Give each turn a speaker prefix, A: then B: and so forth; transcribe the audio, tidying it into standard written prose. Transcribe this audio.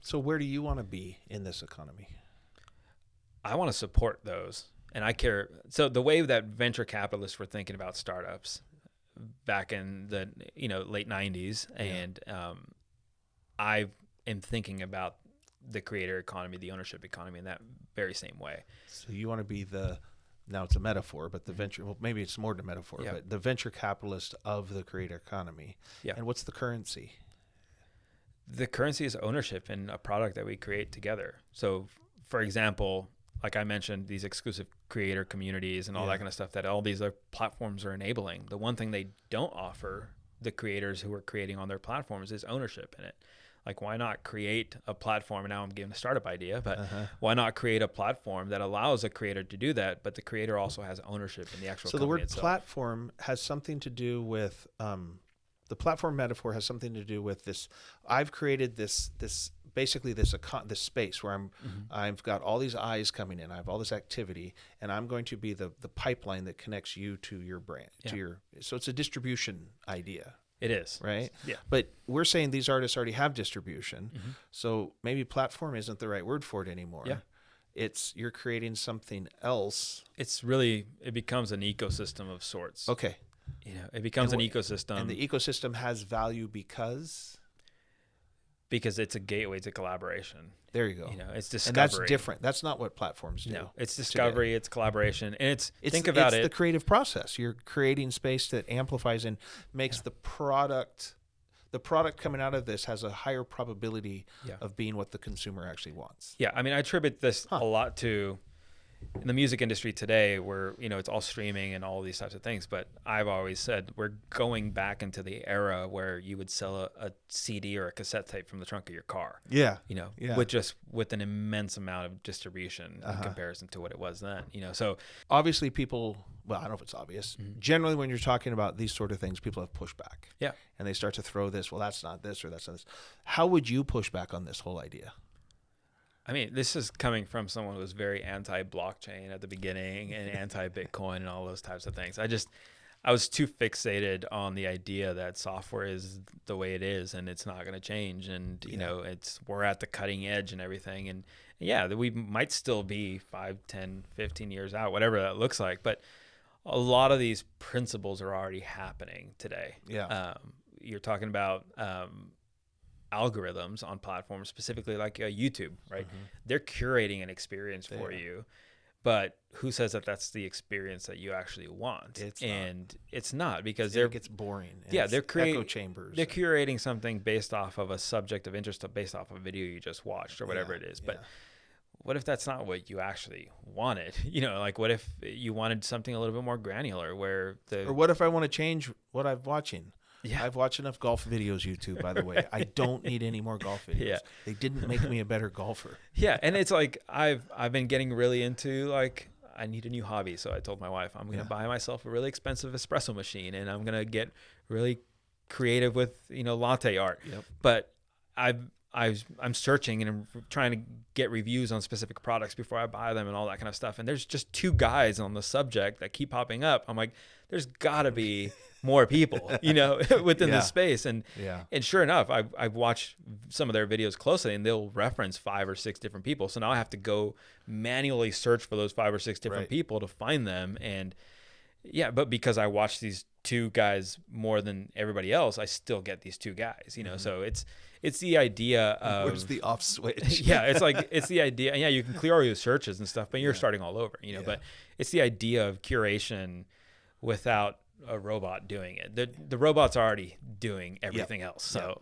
A: So where do you want to be in this economy?
B: I want to support those. And I care. So the way that venture capitalists were thinking about startups back in the late 90s, and I am thinking about the creator economy, the ownership economy in that very same way.
A: So you want to be now it's a metaphor, but the venture, well, maybe it's more than a metaphor, but the venture capitalist of the creator economy.
B: Yeah.
A: And what's the currency?
B: The currency is ownership in a product that we create together. So, for example, like I mentioned, these exclusive creator communities and all that kind of stuff that all these other platforms are enabling. The one thing they don't offer the creators who are creating on their platforms is ownership in it. Like, why not create a platform? And now I'm giving a startup idea, but why not create a platform that allows a creator to do that, but the creator also has ownership in the actual company
A: So the word
B: itself.
A: platform has something to do with, the platform metaphor has something to do with this. I've created this basically this space where I've got all these eyes coming in. I have all this activity, and I'm going to be the pipeline that connects you to your brand, so it's a distribution idea.
B: It is.
A: Right?
B: Yeah.
A: But we're saying these artists already have distribution. So maybe platform isn't the right word for it anymore. Yeah. You're creating something else.
B: It becomes an ecosystem of sorts.
A: Okay.
B: It becomes an ecosystem.
A: And the ecosystem has value because
B: it's a gateway to collaboration.
A: There you go.
B: It's discovery.
A: And that's different. That's not what platforms do.
B: No, it's discovery, it's collaboration, and it's think
A: it's
B: about it.
A: It's the creative process. You're creating space that amplifies and makes the product coming out of this has a higher probability of being what the consumer actually wants.
B: Yeah, I mean, I attribute this a lot to in the music industry today, where it's all streaming and all these types of things. But I've always said we're going back into the era where you would sell a CD or a cassette tape from the trunk of your car.
A: Yeah.
B: With an immense amount of distribution in comparison to what it was then. So
A: obviously people. Well, I don't know if it's obvious. Generally, when you're talking about these sort of things, people have pushback.
B: Yeah.
A: And they start to throw this. Well, that's not this or that's not this. How would you push back on this whole idea?
B: I mean, this is coming from someone who was very anti-blockchain at the beginning and anti-Bitcoin and all those types of things. I was too fixated on the idea that software is the way it is and it's not going to change. And, we're at the cutting edge and everything. And we might still be 5, 10, 15 years out, whatever that looks like. But a lot of these principles are already happening today.
A: Yeah.
B: You're talking about, algorithms on platforms, specifically like YouTube, right? They're curating an experience for you, but who says that that's the experience that you actually want? It's not because
A: it gets boring.
B: They're creating
A: echo chambers.
B: They're curating something based off of a subject of interest, based off a video you just watched or whatever it is. But what if that's not what you actually wanted? Like what if you wanted something a little bit more granular, or
A: what if I want to change what I'm watching?
B: Yeah.
A: I've watched enough golf videos, YouTube, by the way. I don't need any more golf videos.
B: Yeah.
A: They didn't make me a better golfer.
B: Yeah, and it's like I've been getting really into I need a new hobby. So I told my wife I'm going to buy myself a really expensive espresso machine and I'm going to get really creative with, latte art.
A: Yep.
B: But I'm searching and I'm trying to get reviews on specific products before I buy them and all that kind of stuff. And there's just 2 guys on the subject that keep popping up. I'm like, there's got to be more people, within this space. And sure enough, I've watched some of their videos closely and they'll reference 5 or 6 different people. So now I have to go manually search for those 5 or 6 different people to find them. And but because I watch these 2 guys more than everybody else, I still get these 2 guys, So it's the idea of
A: where's the off switch?
B: It's the idea. Yeah, you can clear all your searches and stuff, but you're starting all over, but it's the idea of curation without a robot doing it. The robot's already doing everything else. So